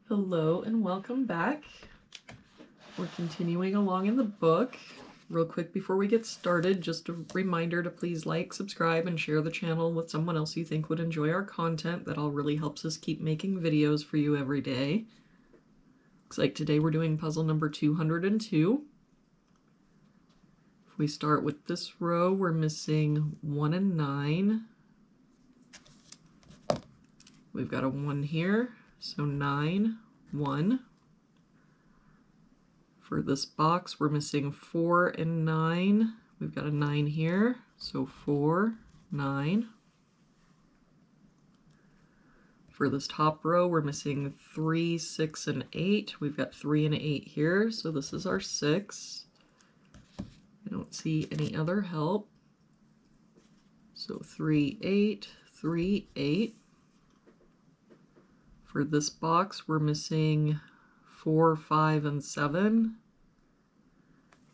Hello and welcome back. We're continuing along in the book. Real quick before we get started, just a reminder to please like, subscribe, and share the channel with someone else you think would enjoy our content. That all really helps us keep making videos for you every day. Looks like today we're doing puzzle number 202. If we start with this row, we're missing 1 and 9. We've got a 1 here, so 9, 1. For this box, we're missing 4 and 9. We've got a 9 here, so 4, 9. For this top row, we're missing 3, 6, and 8. We've got 3 and 8 here, so this is our 6. I don't see any other help. So 3, 8, 3, 8. For this box, we're missing 4, 5, and 7.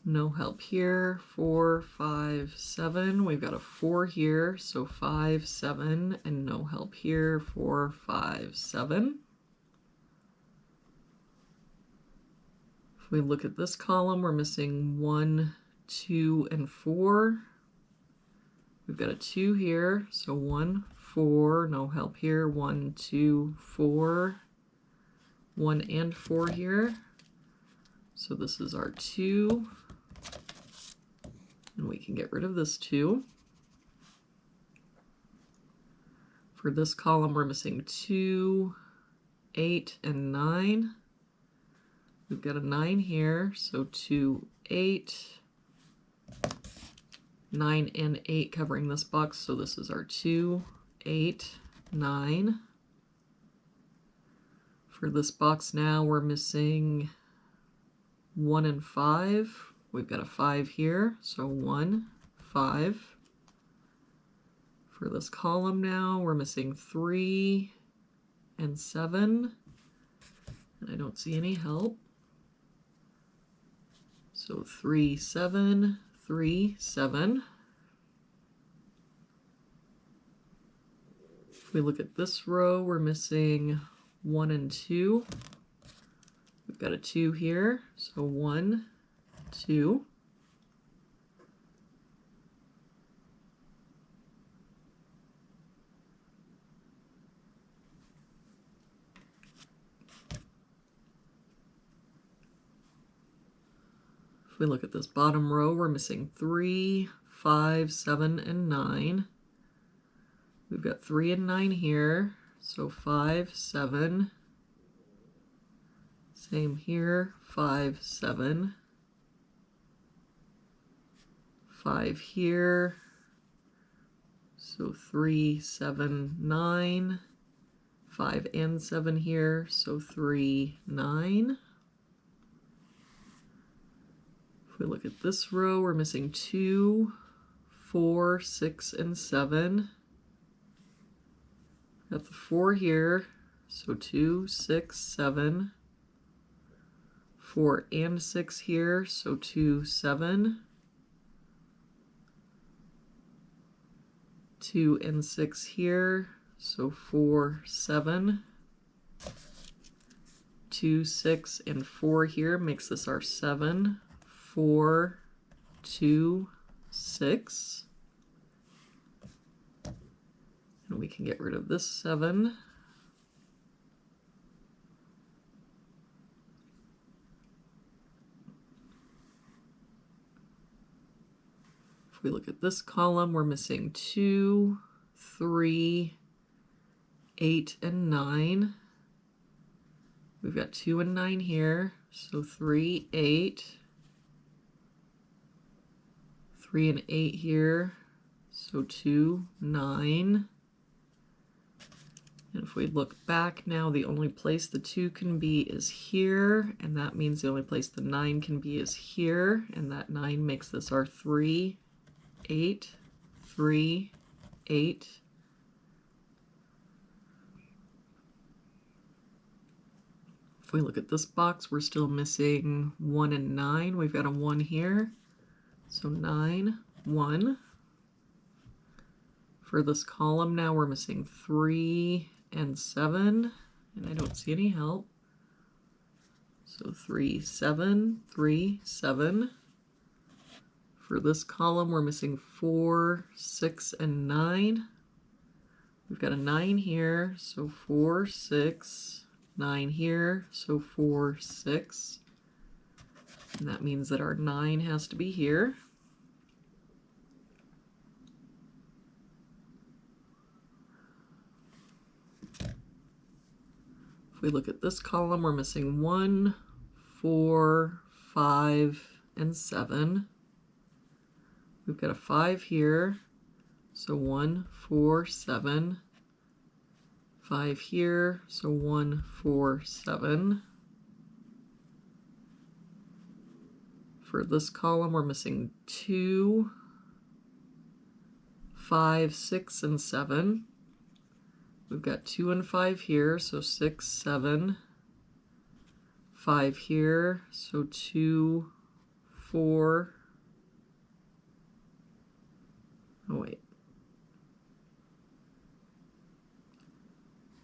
No help here. 4, 5, 7. We've got a 4 here, so 5, 7, and no help here. 4, 5, 7. If we look at this column, we're missing 1, 2, and 4. We've got a 2 here, so 1, 4, no help here. 1, 2, 4. 1 and 4 here. So this is our 2. And we can get rid of this 2. For this column, we're missing 2, 8, and 9. We've got a 9 here, so 2, 8. 9 and 8 covering this box, so this is our 2, 8, 9. For this box now, we're missing 1 and 5. We've got a 5 here, so 1, 5. For this column now, we're missing 3 and 7. And I don't see any help. So 3, 7, 3, 7. If we look at this row, we're missing 1 and 2. We've got a 2 here, so 1, 2. If we look at this bottom row, we're missing 3, 5, 7, and 9. We've got 3 and 9 here, so 5, 7. Same here, 5, 7. 5 here, so 3, 7, 9. 5 and 7 here, so 3, 9. If we look at this row, we're missing 2, 4, 6, and 7. Got the 4 here, so 2, 6, 7. 4 and 6 here, so 2, 7. 2 and 6 here, so 4, 7. 2, 6, and 4 here makes this our 7. 4, 2, 6. And we can get rid of this 7. If we look at this column, we're missing 2, 3, 8, and 9. We've got 2 and 9 here, so 3, 8. 3 and 8 here, so 2, 9. And if we look back now, the only place the 2 can be is here, and that means the only place the 9 can be is here, and that 9 makes this our 3, 8, 3, 8. If we look at this box, we're still missing 1 and 9. We've got a 1 here, so 9, 1. For this column now, we're missing 3 and 7, and I don't see any help. So 3, 7, 3, 7. For this column, we're missing 4, 6, and 9. We've got a 9 here, so 4, 6, 9 here, so 4, 6. And that means that our 9 has to be here. If we look at this column, we're missing 1, 4, 5, and 7. We've got a 5 here, so 1, 4, 7. 5 here, so 1, 4, 7. For this column, we're missing 2, 5, 6, and 7. We've got 2 and 5 here, so 6, 7. 5 here, so 2, 4. Oh, wait.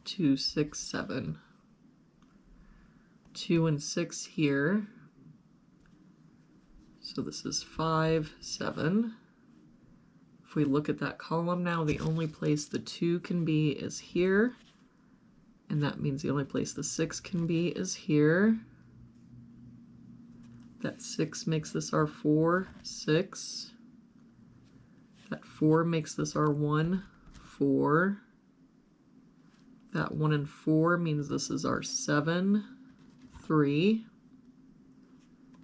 2, 6, 7. 2 and 6 here. So this is 5, 7. If we look at that column now, the only place the 2 can be is here. And that means the only place the 6 can be is here. That 6 makes this our 4, 6. That 4 makes this our 1, 4. That 1 and 4 means this is our 7, 3,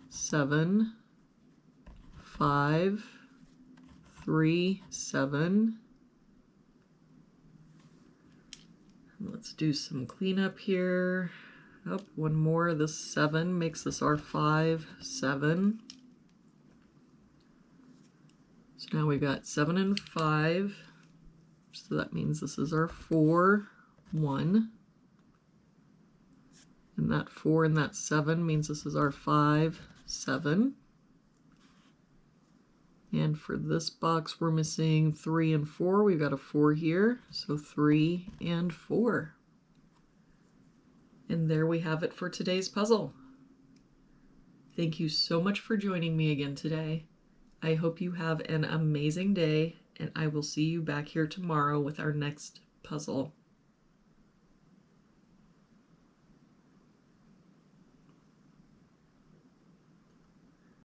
7, 5, 3, 7. Let's do some cleanup here. Oh, one more. This 7 makes this our 5, 7. So now we've got 7 and 5. So that means this is our 4, 1. And that 4 and that 7 means this is our 5, 7. And for this box, we're missing 3 and 4. We've got a 4 here, so 3 and 4. And there we have it for today's puzzle. Thank you so much for joining me again today. I hope you have an amazing day, and I will see you back here tomorrow with our next puzzle.